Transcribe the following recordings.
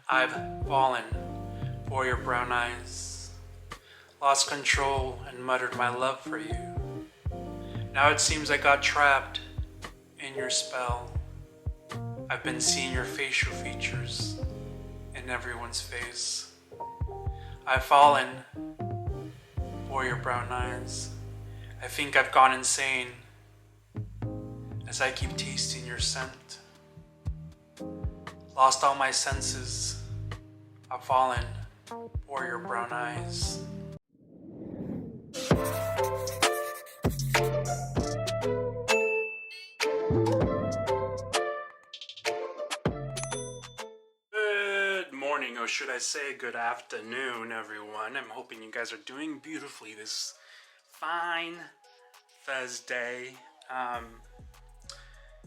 I've fallen for your brown eyes, lost control and muttered my love for you. Now it seems I got trapped in your spell. I've been seeing your facial features in everyone's face. I've fallen for your brown eyes. I think I've gone insane as I keep tasting your scent. Lost all my senses. I've fallen for your brown eyes. Good morning, or should I say good afternoon, everyone. I'm hoping you guys are doing beautifully this fine Thursday.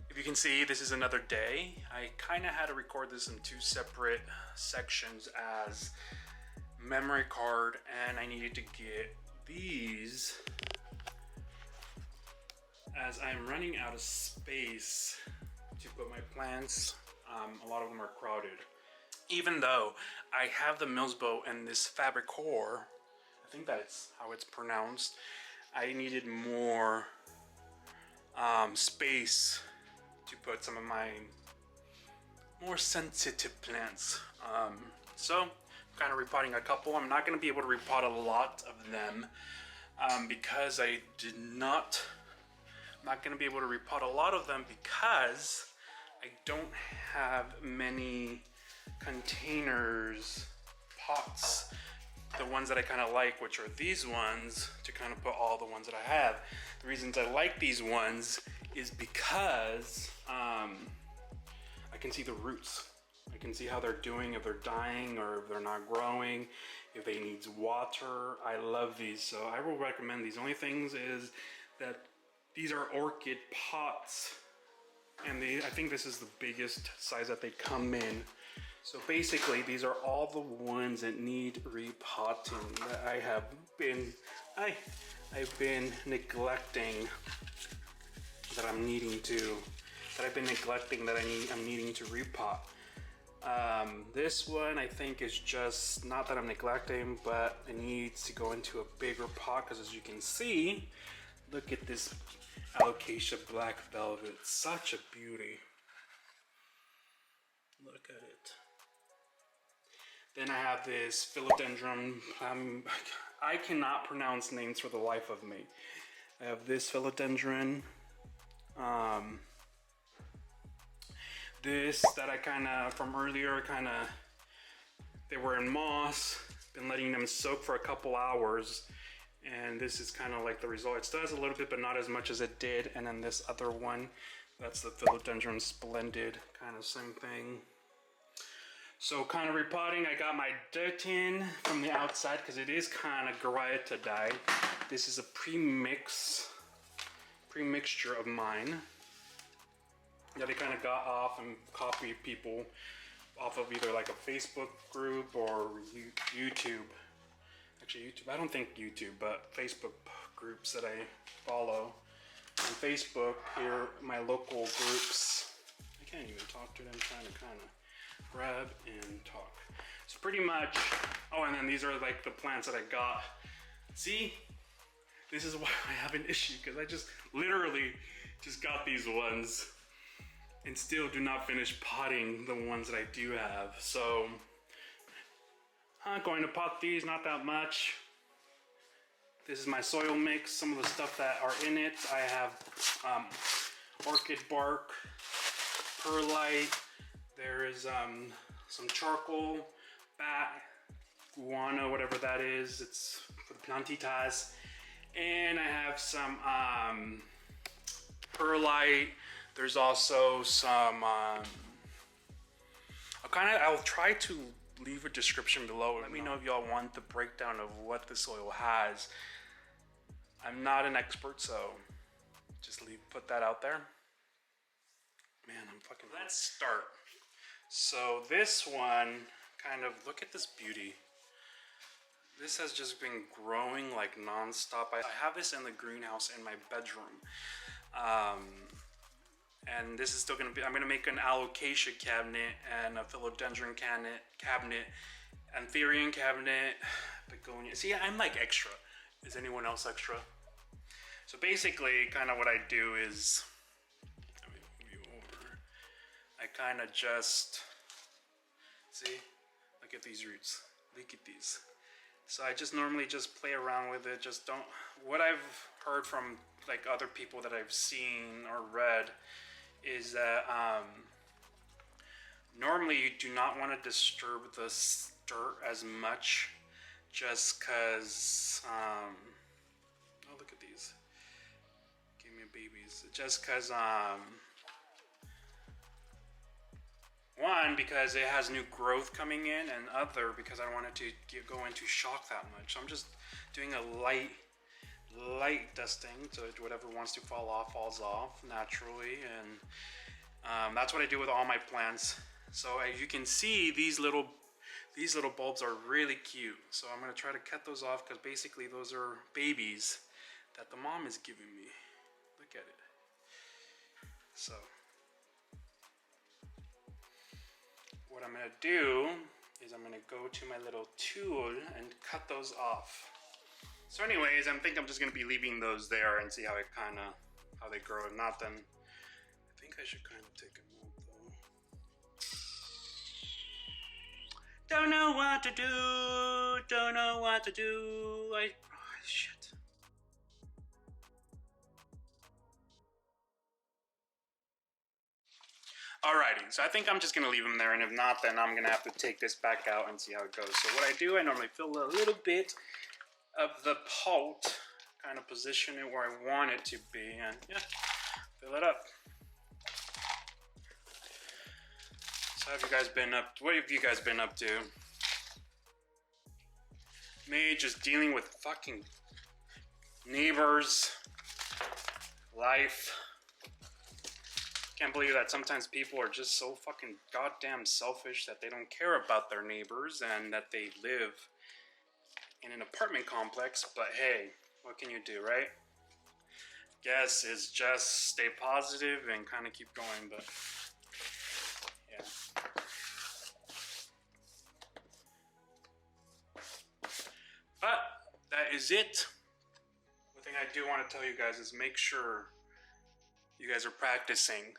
If you can see, this is another day. I kind of had to record this in two separate sections as memory card, and I needed to get these as I'm running out of space to put my plants. A lot of them are crowded. Even though I have the Mills bow and this fabric core, I think that's how it's pronounced, I needed more space to put some of my more sensitive plants. So I'm kind of repotting a couple. I'm not going to be able to repot a lot of them because I'm not going to be able to repot a lot of them because I don't have many containers, pots, the ones that I kind of like, which are these ones, to kind of put all the ones that I have. The reasons I like these ones is because I can see the roots. I can see how they're doing, if they're dying or if they're not growing, if they need water. I love these, so I will recommend these. Only things is that these are orchid pots, and I think this is the biggest size that they come in. So basically, these are all the ones that need repotting that I've been neglecting, that I'm needing to repot. This one I think is just not that I'm neglecting, but it needs to go into a bigger pot because, as you can see, look at this alocasia black velvet, such a beauty. Look at it. Then I have this philodendron. I cannot pronounce names for the life of me. I have this philodendron. This that I kind of, from earlier, they were in moss. Been letting them soak for a couple hours. And this is kind of like the result. It does a little bit, but not as much as it did. And then this other one, that's the philodendron splendid, kind of same thing. So kind of repotting, I got my dirt in from the outside because it is kind of dry to die. This is a pre-mixture of mine that I kind of got off and copied people off of either like a Facebook group or YouTube. Actually YouTube, I don't think YouTube, but Facebook groups that I follow. On Facebook, here are my local groups. I can't even talk to them, trying to kind of grab and talk. So pretty much, oh, and then these are like the plants that I got. See, this is why I have an issue, because I just literally just got these ones and still do not finish potting the ones that I do have. So I'm going to pot these, not that much. This is my soil mix, some of the stuff that are in it. I have orchid bark, perlite, there is some charcoal, bat, guano, whatever that is. It's for the plantitas. And I have some perlite. There's also some, I'll try to leave a description below. Let me know if y'all want the breakdown of what the soil has. I'm not an expert, so just put that out there. Man, let's start. So this one, kind of, look at this beauty. This has just been growing like non-stop. I have this in the greenhouse in my bedroom. And this is still gonna be, I'm gonna make an alocasia cabinet and a philodendron cabinet, anthurium cabinet, begonia. See, I'm like extra. Is anyone else extra? So basically, kind of what I do is, let me move you over. I kind of just, see, look at these roots. Look at these. So I just normally just play around with it. Just don't, what I've heard from like other people that I've seen or read is that normally you do not want to disturb the dirt as much, just because, oh, look at these. Give me babies. Just because, one, because it has new growth coming in, and other, because I don't want it to go into shock that much. So I'm just doing a light dusting, so whatever wants to fall off falls off naturally, and that's what I do with all my plants. So as you can see, these little bulbs are really cute. So I'm gonna try to cut those off, because basically those are babies that the mom is giving me. Look at it. So what I'm gonna do is I'm gonna go to my little tool and cut those off. So anyways, I think I'm just gonna be leaving those there and see how they grow. If not, then I think I should kind of take them out though. Don't know what to do. Don't know what to do. Shit. Alrighty, so I think I'm just gonna leave them there, and if not, then I'm gonna have to take this back out and see how it goes. So what I do, I normally fill a little bit of the pot, kind of position it where I want it to be, and yeah, fill it up. So what have you guys been up to? Me just dealing with fucking neighbors, life. Can't believe that sometimes people are just so fucking goddamn selfish that they don't care about their neighbors and that they live in an apartment complex. But hey, what can you do, right? Guess is just stay positive and kind of keep going, but yeah. But that is it. One thing I do want to tell you guys is make sure you guys are practicing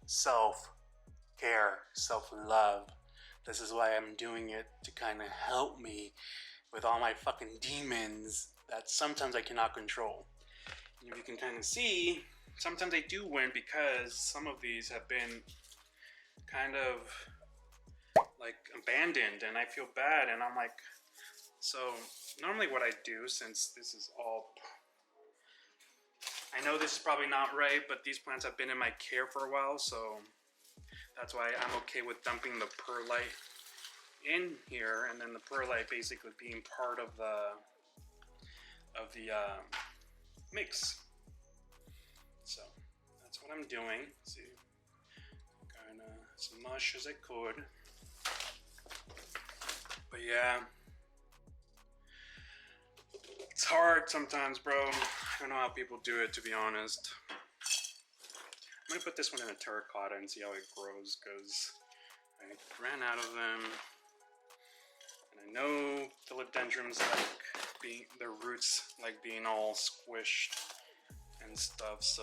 self-care, self-love. This is why I'm doing it, to kind of help me with all my fucking demons that sometimes I cannot control. And if you can kind of see, sometimes I do win, because some of these have been kind of like abandoned, and I feel bad, and I'm like, so normally what I do, since this is all, I know this is probably not right, but these plants have been in my care for a while, so that's why I'm okay with dumping the perlite in here, and then the perlite basically being part of the mix. So that's what I'm doing. Let's see, kind of as much as I could, but yeah, it's hard sometimes, bro. I don't know how people do it, to be honest. I'm gonna put this one in a terracotta and see how it grows, because I ran out of them. And I know philodendrons like their roots like being all squished and stuff, so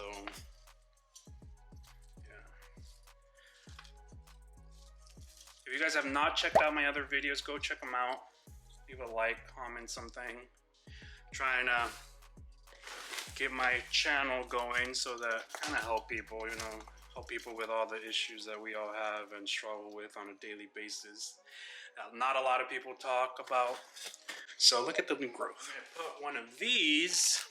yeah. If you guys have not checked out my other videos, go check them out. Leave a like, comment something. Trying to get my channel going so that kind of help people, you know, help people with all the issues that we all have and struggle with on a daily basis. Not a lot of people talk about. So look at the new growth. I'm gonna put one of these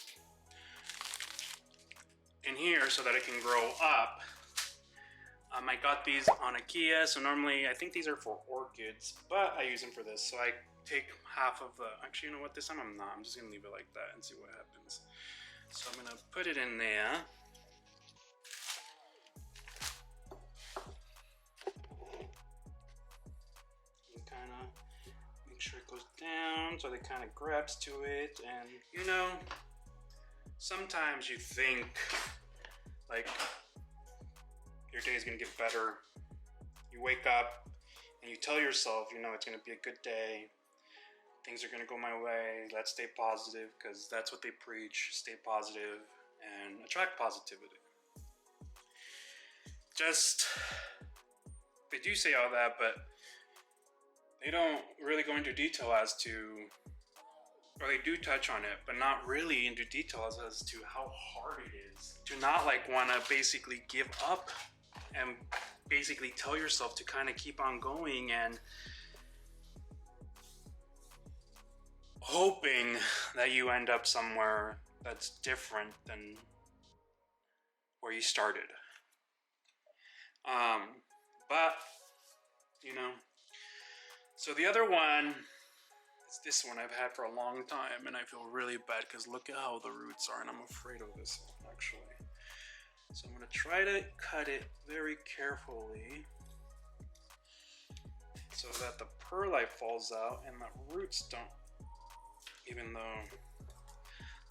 in here so that it can grow up. I got these on IKEA, so normally I think these are for orchids, but I use them for this. So I take half of the, actually, you know what, this time I'm not. I'm just gonna leave it like that and see what happens. So I'm gonna put it in there. And kind of make sure it goes down so it kind of grabs to it. And you know, sometimes you think like your day is gonna get better. You wake up and you tell yourself, you know, it's gonna be a good day. Things are gonna go my way. Let's stay positive, because that's what they preach. Stay positive and attract positivity. Just, they do say all that, but they don't really go into detail as to, or they do touch on it, but not really into details as to how hard it is to not like want to basically give up and basically tell yourself to kind of keep on going and hoping that you end up somewhere that's different than where you started. But, you know, so the other one is this one I've had for a long time, and I feel really bad because look at how the roots are, and I'm afraid of this one, actually. So I'm going to try to cut it very carefully so that the perlite falls out and the roots don't, even though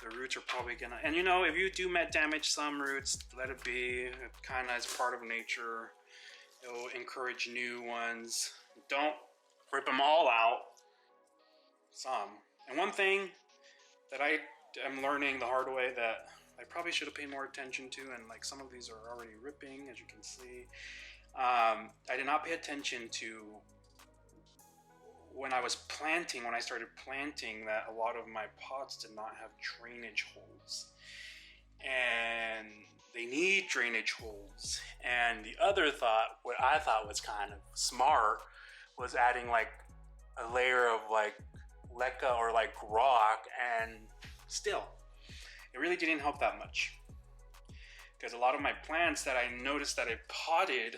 the roots are probably going to, and you know, if you do damage some roots, let it be. It kind of is part of nature. It'll encourage new ones. Don't rip them all out. Some. And one thing that I am learning the hard way that I probably should have paid more attention to, and like some of these are already ripping, as you can see. I did not pay attention to when I started planting, that a lot of my pots did not have drainage holes. And they need drainage holes. And the other thought, what I thought was kind of smart, was adding like a layer of like leca or like rock, and still, it really didn't help that much. Because a lot of my plants that I noticed that I potted,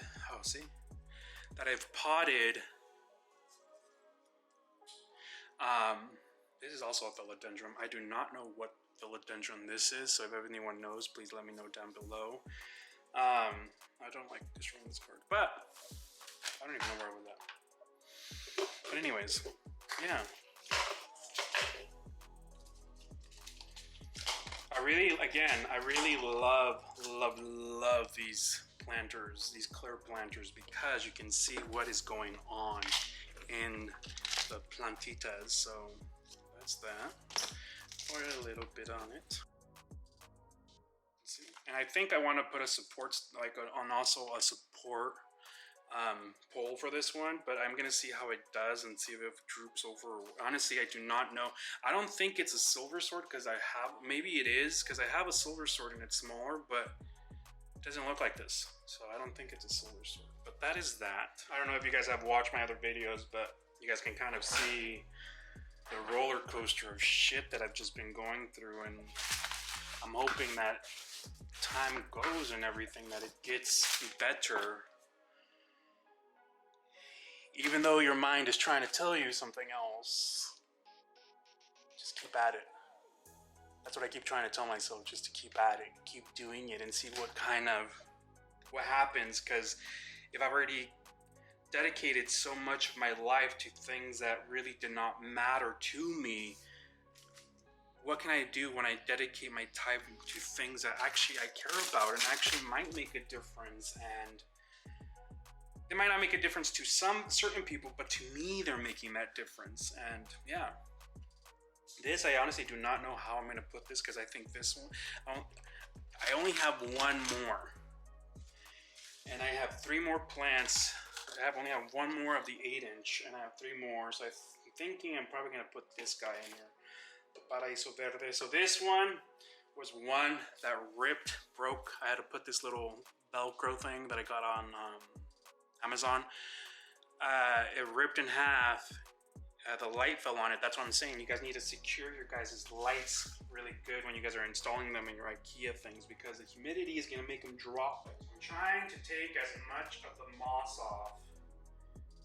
this is also a philodendron. I do not know what philodendron this is, so if anyone knows, please let me know down below. I don't like destroying this card, but I don't even know where I was at. But anyways, yeah. I really love these planters, these clear planters, because you can see what is going on in the plantitas. So that's that. Pour a little bit on it. See? And I think I want to put a support, also a support pole for this one, but I'm gonna see how it does and see if it droops over. Honestly, I do not know. I don't think it's a silver sword, because maybe it is, because I have a silver sword and it's smaller, but it doesn't look like this, so I don't think it's a silver sword. But that is that. I don't know if you guys have watched my other videos, but you guys can kind of see the roller coaster of shit that I've just been going through, and I'm hoping that time goes and everything, that it gets better. Even though your mind is trying to tell you something else, just keep at it. That's what I keep trying to tell myself, just to keep at it, keep doing it, and see what happens. Because if I've already dedicated so much of my life to things that really did not matter to me, what can I do when I dedicate my time to things that actually I care about and actually might make a difference? And they might not make a difference to some certain people, but to me, they're making that difference. And yeah, this, I honestly do not know how I'm going to put this, because I think this one, I only have one more. And I have 3 more plants. I only have 1 more of the 8-inch, and I have 3 more. So I'm thinking I'm probably going to put this guy in here. The Paraíso Verde. So this one was one that broke. I had to put this little Velcro thing that I got on Amazon. It ripped in half. The light fell on it. That's what I'm saying. You guys need to secure your guys' lights really good when you guys are installing them in your IKEA things, because the humidity is going to make them drop. I'm trying to take as much of the moss off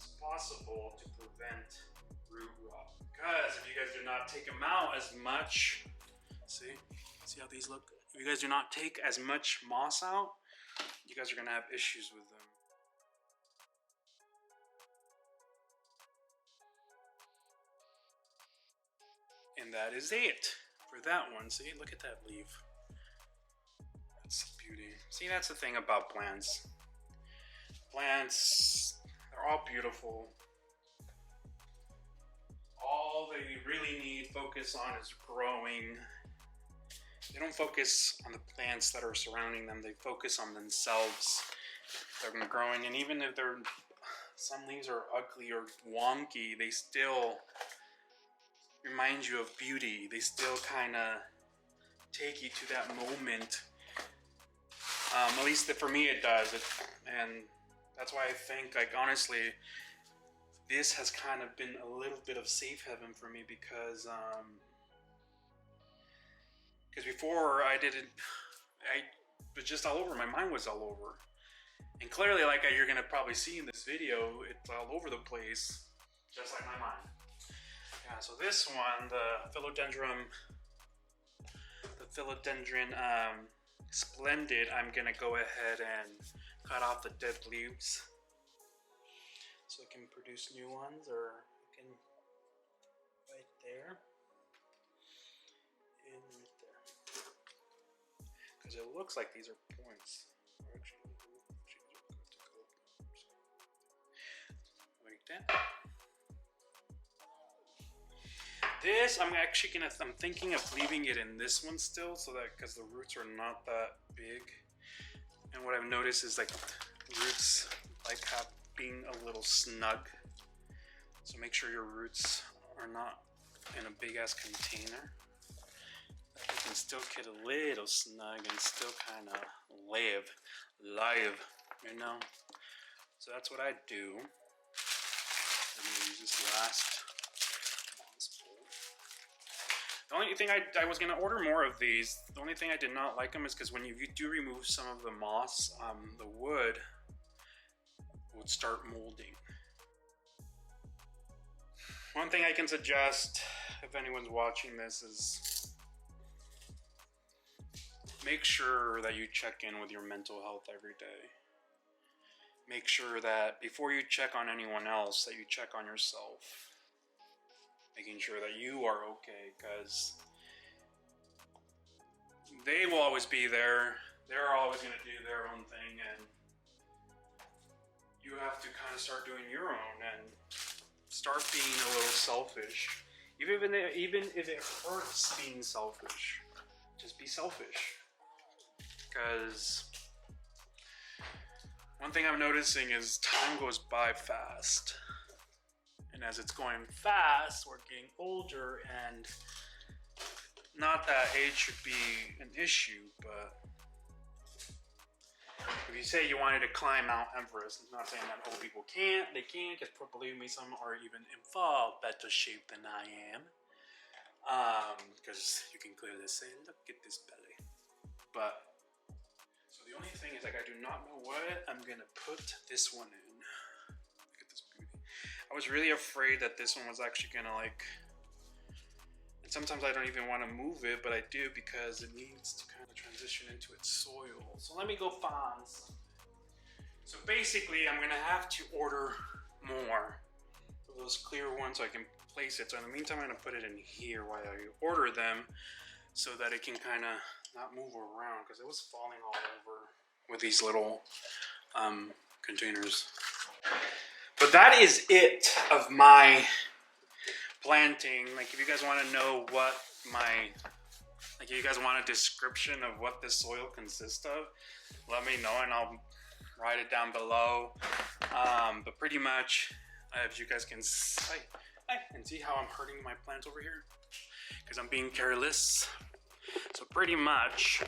as possible to prevent root rot. Because if you guys do not take them out as much, see how these look? If you guys do not take as much moss out, you guys are going to have issues with them. And that is it for that one. See, look at that leaf. That's beauty. See, that's the thing about plants. plants, they're all beautiful. All they really need focus on is growing. They don't focus on the plants that are surrounding them. They focus on themselves. They're growing, and even if some leaves are ugly or wonky, they still remind you of beauty. They still kind of take you to that moment. At least for me it does. And that's why I think, like, honestly, this has kind of been a little bit of safe heaven for me because before I was just all over. My mind was all over. And clearly, like you're going to probably see in this video, it's all over the place, just like my mind. Yeah, so this one, the philodendron splendid, I'm going to go ahead and cut off the dead leaves so it can produce new ones, or you can right there and right there. Because it looks like these are points. Actually, like that. This, I'm thinking of leaving it in this one still, so that, because the roots are not that big. And what I've noticed is, like, roots like being a little snug. So make sure your roots are not in a big ass container. You can still get a little snug and still kind of live, you know? So that's what I do. I'm gonna use this last. The only thing I was gonna order more of these. The only thing I did not like them is because when you do remove some of the moss, the wood would start molding. One thing I can suggest, if anyone's watching this, is make sure that you check in with your mental health every day. Make sure that before you check on anyone else, that you check on yourself. Making sure that you are okay, because they will always be there. They're always going to do their own thing, and you have to kind of start doing your own and start being a little selfish. Even if it hurts being selfish, just be selfish. Because one thing I'm noticing is time goes by fast. And as it's going fast, we're getting older, and not that age should be an issue, but if you say you wanted to climb Mount Everest, I'm not saying that old people can't, they can, because believe me, some are even in far better shape than I am. Because you can clearly say, look at this belly. But, so the only thing is, like, I do not know what I'm going to put this one in. I was really afraid that this one was actually gonna, like, and sometimes I don't even want to move it, but I do because it needs to kind of transition into its soil. So let me go find something. So basically, I'm gonna have to order more of those clear ones so I can place it. So in the meantime, I'm gonna put it in here while I order them, so that it can kind of not move around, because it was falling all over with these little containers. But that is it of my planting. Like, if you guys want to know what if you guys want a description of what this soil consists of, let me know and I'll write it down below. But pretty much, if you guys can see how I'm hurting my plants over here, because I'm being careless. So pretty much,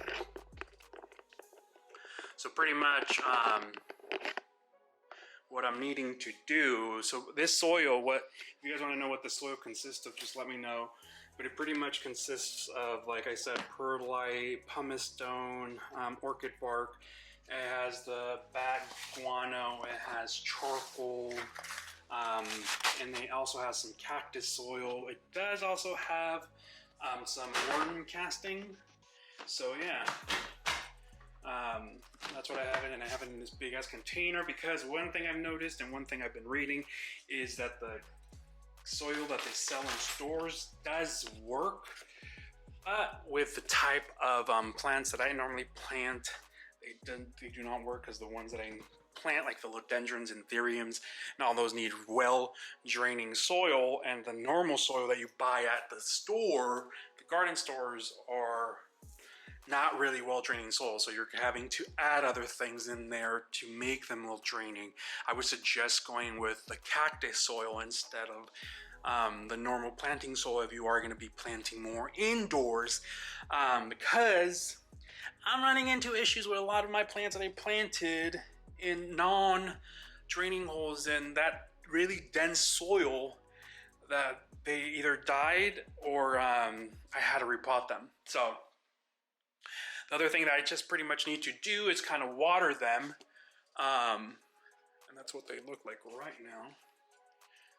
what I'm needing to do, so this soil, if you guys want to know what the soil consists of, just let me know. But it pretty much consists of, like I said, perlite, pumice stone, orchid bark. It has the bag guano, it has charcoal, and it also has some cactus soil. It does also have some worm casting. So yeah. That's what I have it, and I have it in this big ass container, because one thing I've noticed and one thing I've been reading is that the soil that they sell in stores does work, but with the type of plants that I normally plant, they do not work, because the ones that I plant, like philodendrons and anthuriums, and all those need well draining soil, and the normal soil that you buy at the store, the garden stores, are not really well draining soil, so you're having to add other things in there to make them well draining. I would suggest going with the cactus soil instead of the normal planting soil if you are going to be planting more indoors, because I'm running into issues with a lot of my plants that I planted in non-draining holes, and that really dense soil that they either died or I had to repot them. So the other thing that I just pretty much need to do is kind of water them. And that's what they look like right now.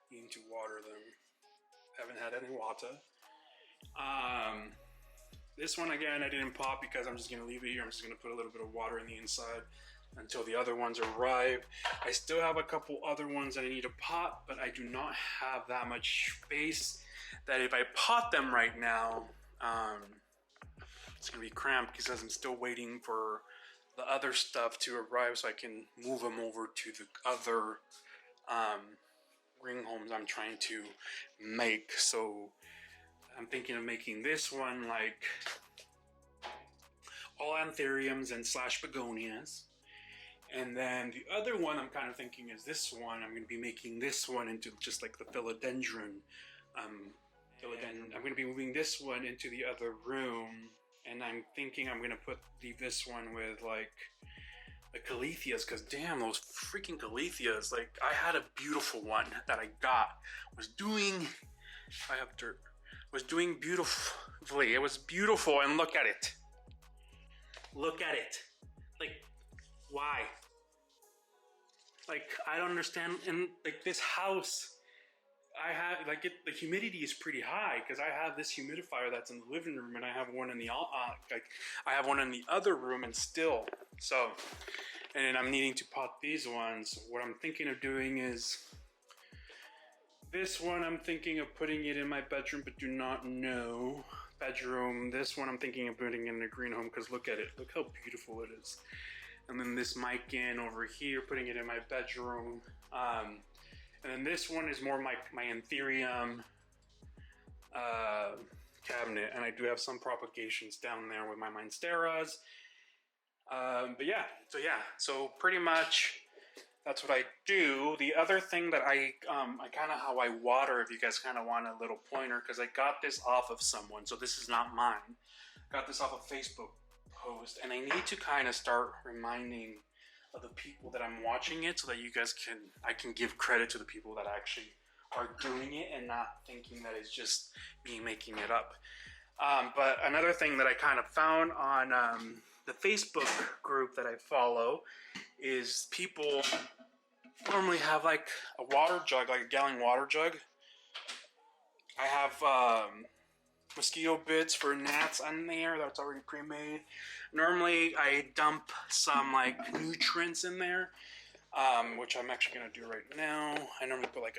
Need to water them. Haven't had any water. This one, again, I didn't pot because I'm just going to leave it here. I'm just going to put a little bit of water in the inside until the other ones arrive. I still have a couple other ones that I need to pot, but I do not have that much space that if I pot them right now, it's gonna be cramped because I'm still waiting for the other stuff to arrive so I can move them over to the other ring homes I'm trying to make. So I'm thinking of making this one like all anthuriums and / begonias. And then the other one I'm kind of thinking is this one. I'm going to be making this one into just like the philodendron. I'm going to be moving this one into the other room. And I'm thinking I'm going to leave this one with like the caletheas, because damn, those freaking caletheas. Like, I had a beautiful one that I got. Was doing beautifully. It was beautiful, and look at it. Look at it. Like, why? Like, I don't understand. In like this house, I have like the humidity is pretty high because I have this humidifier that's in the living room, and I have one in the I have one in the other room, and still so. And I'm needing to pot these ones. What I'm thinking of doing is this one. I'm thinking of putting it in my bedroom, but do not know bedroom. This one I'm thinking of putting in the green home because look at it. Look how beautiful it is. And then this mic in over here, putting it in my bedroom. And then this one is more my anthurium cabinet, and I do have some propagations down there with my monsteras. But yeah, so pretty much that's what I do. The other thing that I kind of how I water, if you guys kind of want a little pointer, because I got this off of someone, so this is not mine. Got this off of Facebook post, and I need to kind of start reminding of the people that I'm watching it, so that you guys I can give credit to the people that actually are doing it and not thinking that it's just me making it up. But another thing that I kind of found on the Facebook group that I follow is people normally have like a water jug, like a gallon water jug. I have mosquito bits for gnats on there that's already pre-made. Normally I dump some like nutrients in there, which I'm actually gonna do right now. I normally put like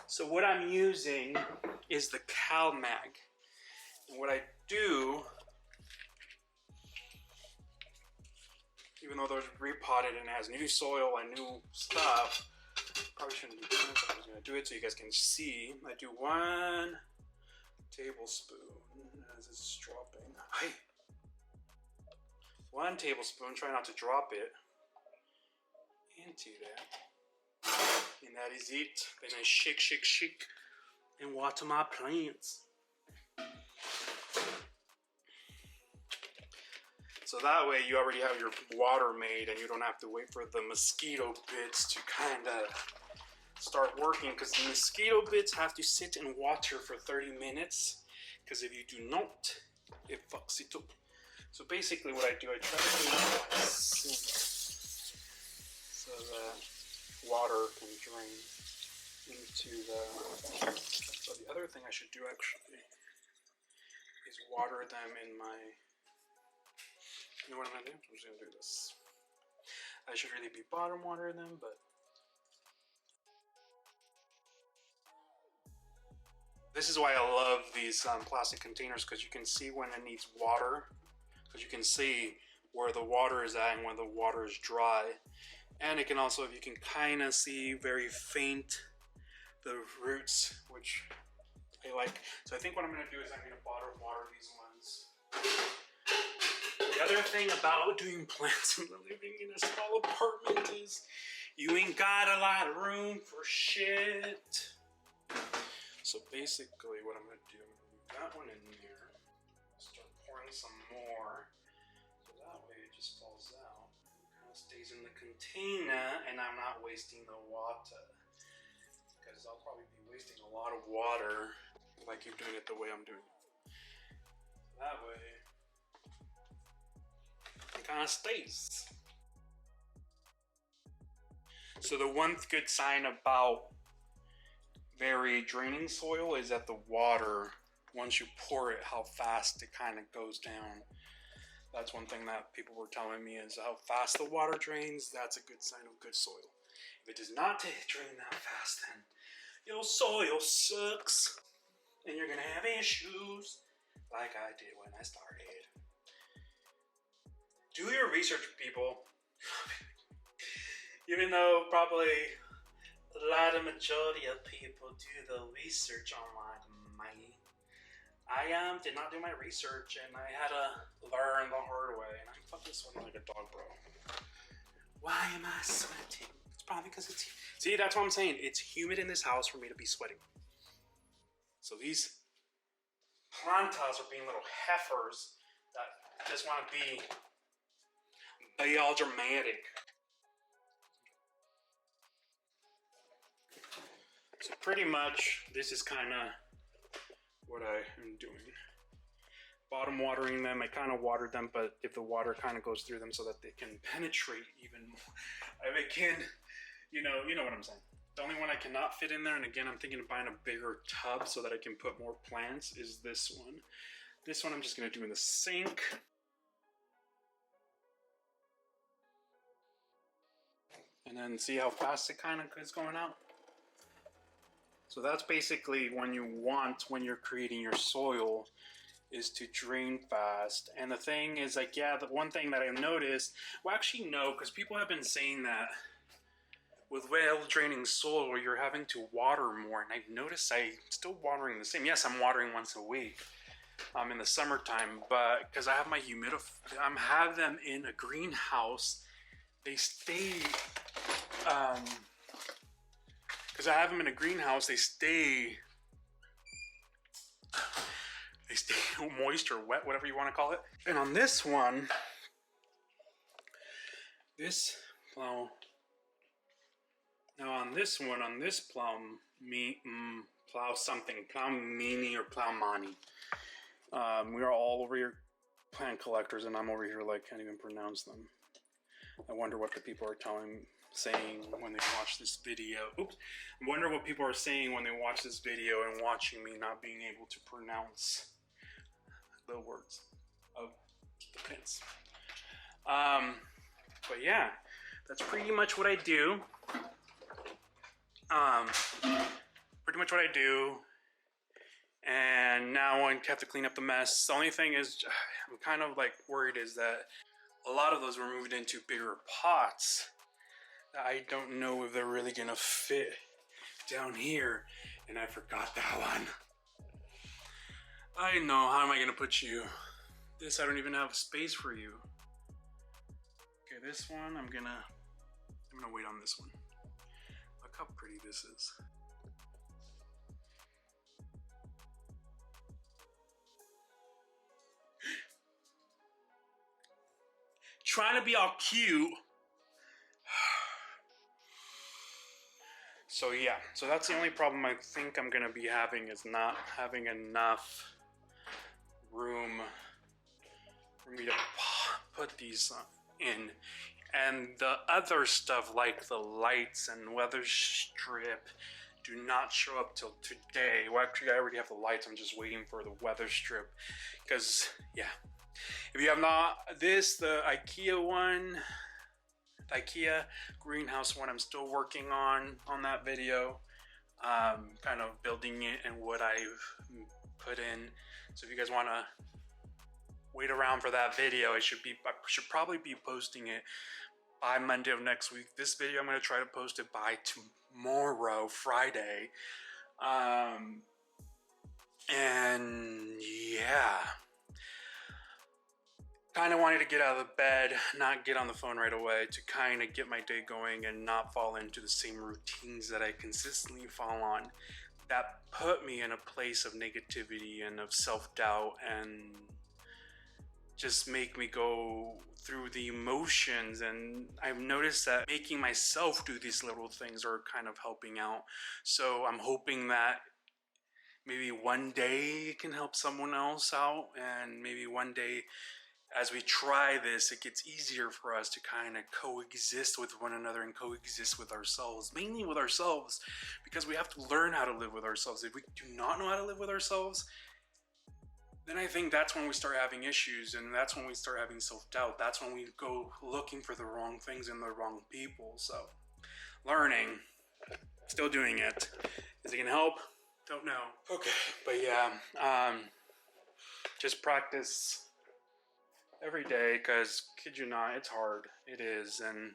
so what I'm using is the CalMag. And what I do, even though those repotted and it has new soil and new stuff, probably shouldn't be doing it, but I'm just gonna do it so you guys can see. I do 1 tablespoon as it's dropping. 1 tablespoon, try not to drop it into that. And that is it. Then I shake, and water my plants. So that way you already have your water made and you don't have to wait for the mosquito bits to kind of start working, because the mosquito bits have to sit in water for 30 minutes, because if you do not, it fucks it up. So basically what I do, I try to clean out my sink so that water can drain into the... So the other thing I should do actually is water them in my... You know what I'm going to do? I'm just going to do this. I should really be bottom watering them, but... This is why I love these plastic containers, because you can see when it needs water. Because you can see where the water is at and when the water is dry. And it can also, if you can kind of see very faint, the roots, which I like. So I think what I'm going to do is I'm going to bottom water these ones. The other thing about doing plants and living in a small apartment is you ain't got a lot of room for shit. So basically what I'm going to do, I'm going to leave that one in there. Start pouring some more. So that way it just falls out. It kind of stays in the container and I'm not wasting the water. Because I'll probably be wasting a lot of water if I keep doing it the way I'm doing it. That way it kind of stays. So the one good sign about very draining soil is that the water, once you pour it, how fast it kind of goes down. That's one thing that people were telling me is how fast the water drains. That's a good sign of good soil. If it does not drain that fast, then your soil sucks and you're gonna have issues like I did when I started. Do your research, people. Even though probably a lot of majority of people do the research online, I did not do my research and I had to learn the hard way. And I'm fucking sweating like a dog, bro. Why am I sweating? It's probably because it's... See, that's what I'm saying. It's humid in this house for me to be sweating. So these plantas are being little heifers that just want to be all dramatic. So pretty much, this is kind of what I am doing. Bottom watering them, I kind of watered them, but if the water kind of goes through them so that they can penetrate even more. I can, you know what I'm saying. The only one I cannot fit in there, and again, I'm thinking of buying a bigger tub so that I can put more plants, is this one. This one I'm just gonna do in the sink. And then see how fast it kind of is going out. So that's basically when you're creating your soil, is to drain fast. And the thing is, like, yeah, the one thing that I noticed, well, actually no, because people have been saying that with well draining soil, you're having to water more. And I've noticed I'm still watering the same. Yes, I'm watering once a week in the summertime, but because I have my have them in a greenhouse, they stay, because I have them in a greenhouse, they stay moist or wet, whatever you want to call it. And on this one, plow mini or plow mani. We are all over here plant collectors, and I'm over here like can't even pronounce them. I wonder what the people are saying when they watch this video. Oops. I wonder what people are saying when they watch this video and watching me not being able to pronounce the words of the plants. But yeah, that's pretty much what I do. And now I have to clean up the mess. The only thing is, I'm kind of like worried is that a lot of those were moved into bigger pots. I don't know if they're really gonna fit down here, and I forgot that one. I know, how am I gonna put you? This, I don't even have space for you. Okay, this one, I'm gonna wait on this one. Look how pretty this is. Trying to be all cute. So yeah, so that's the only problem I think I'm gonna be having, is not having enough room for me to put these in. And the other stuff like the lights and weather strip do not show up till today. Well, actually I already have the lights, I'm just waiting for the weather strip. Because yeah, if you have not, the IKEA one, the IKEA greenhouse one, I'm still working on that video, kind of building it and what I've put in. So if you guys want to wait around for that video. I should probably be posting it by Monday of next week. This video, I'm going to try to post it by tomorrow, Friday. And yeah, kind of wanted to get out of the bed, not get on the phone right away, to kind of get my day going and not fall into the same routines that I consistently fall on that put me in a place of negativity and of self-doubt and just make me go through the emotions. And I've noticed that making myself do these little things are kind of helping out. So I'm hoping that maybe one day it can help someone else out, and maybe one day as we try this, it gets easier for us to kind of coexist with one another and coexist with ourselves, mainly with ourselves, because we have to learn how to live with ourselves. If we do not know how to live with ourselves, then I think that's when we start having issues, and that's when we start having self-doubt. That's when we go looking for the wrong things in the wrong people. So, learning, still doing it. Is it gonna help? Don't know. Okay, but yeah, just practice every day, because kid you not, it's hard. It is. And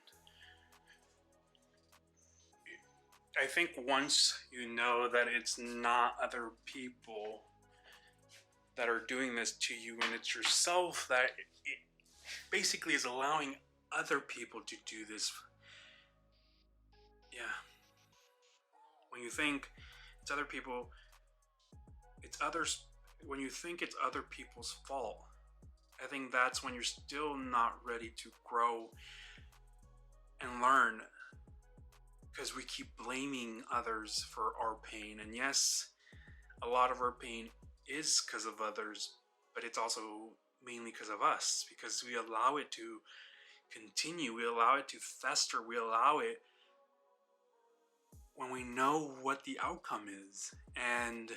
I think once you know that it's not other people that are doing this to you and it's yourself, that it basically is allowing other people to do this. Yeah. When you think it's other people, it's others. When you think it's other people's fault, I think that's when you're still not ready to grow and learn, because we keep blaming others for our pain. And yes, a lot of our pain is because of others, but it's also mainly because of us, because we allow it to continue, we allow it to fester, we allow it when we know what the outcome is. And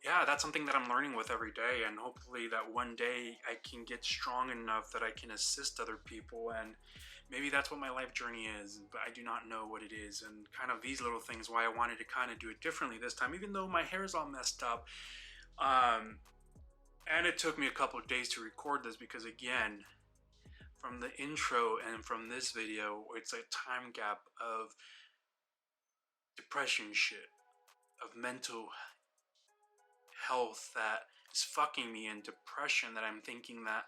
yeah, that's something that I'm learning with every day, and hopefully that one day I can get strong enough that I can assist other people. And maybe that's what my life journey is, but I do not know what it is. And kind of these little things, why I wanted to kind of do it differently this time, even though my hair is all messed up. And it took me a couple of days to record this, because again, from the intro and from this video, it's a time gap of depression shit, of mental health that is fucking me, and depression that I'm thinking that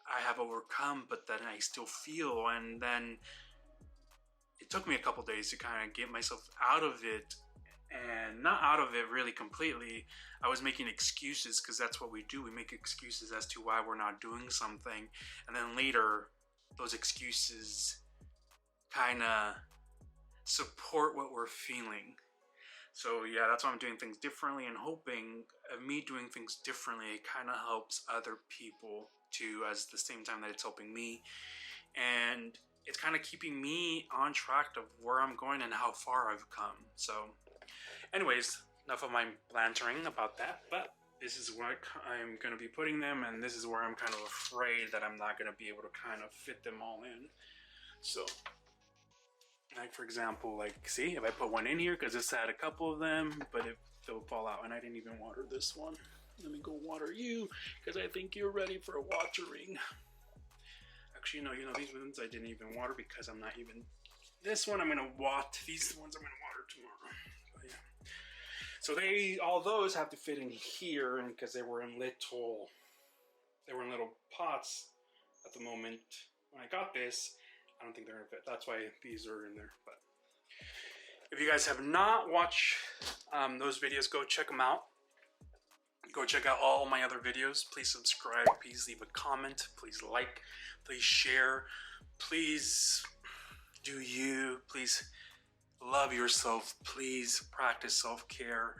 I have overcome, but that I still feel. And then it took me a couple days to kind of get myself out of it, and not out of it really completely. I was making excuses, because that's what we do. We make excuses as to why we're not doing something, and then later those excuses kind of support what we're feeling. So yeah, that's why I'm doing things differently, and hoping of me doing things differently, it kind of helps other people too, as the same time that it's helping me. And it's kind of keeping me on track of where I'm going and how far I've come. So anyways, enough of my bantering about that, but this is where I'm going to be putting them, and this is where I'm kind of afraid that I'm not going to be able to kind of fit them all in. So like, for example, like, see, if I put one in here, because this had a couple of them, but they'll fall out. And I didn't even water this one. Let me go water you, because I think you're ready for a watering. Actually, no, these ones I didn't even water, because I'm not even... This one I'm going to water. These ones I'm going to water tomorrow. But yeah. So all those have to fit in here, and because they were in little pots at the moment. When I got this, I don't think they're gonna fit. That's why these are in there. But if you guys have not watched those videos, go check them out. Go check out all my other videos. Please subscribe. Please leave a comment. Please like. Please share. Please do you. Please love yourself. Please practice self-care.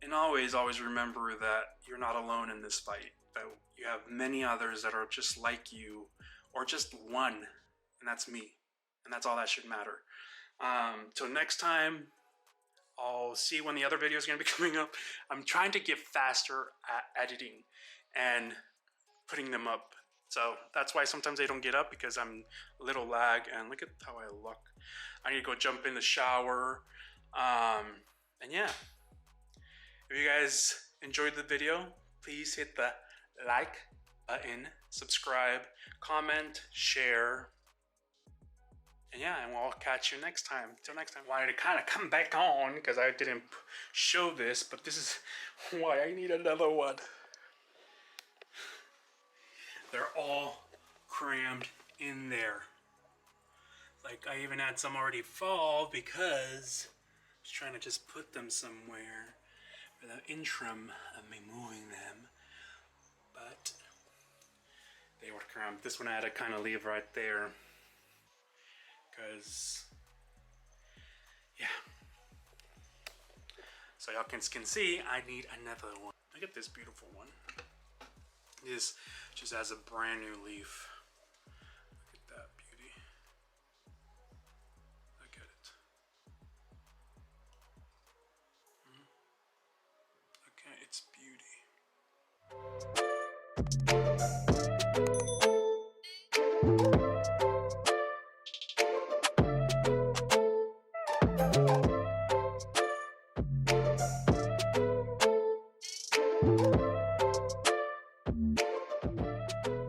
And always, always remember that you're not alone in this fight. That you have many others that are just like you, or just one, and that's me. And that's all that should matter. Till next time, I'll see when the other video is going to be coming up. I'm trying to get faster at editing and putting them up. So that's why sometimes they don't get up, because I'm a little lag. And look at how I look. I need to go jump in the shower. And yeah. If you guys enjoyed the video, please hit the like button, subscribe, comment, share. And yeah, and we'll catch you next time. Till next time. Wanted to kind of come back on because I didn't show this, but this is why I need another one. They're all crammed in there. Like, I even had some already fall because I was trying to just put them somewhere for the interim of me moving them. But they were crammed. This one I had to kind of leave right there. Because, yeah. So y'all can see, I need another one. Look at this beautiful one. This just has a brand new leaf. Look at that beauty. Look at it. Okay, it's beauty.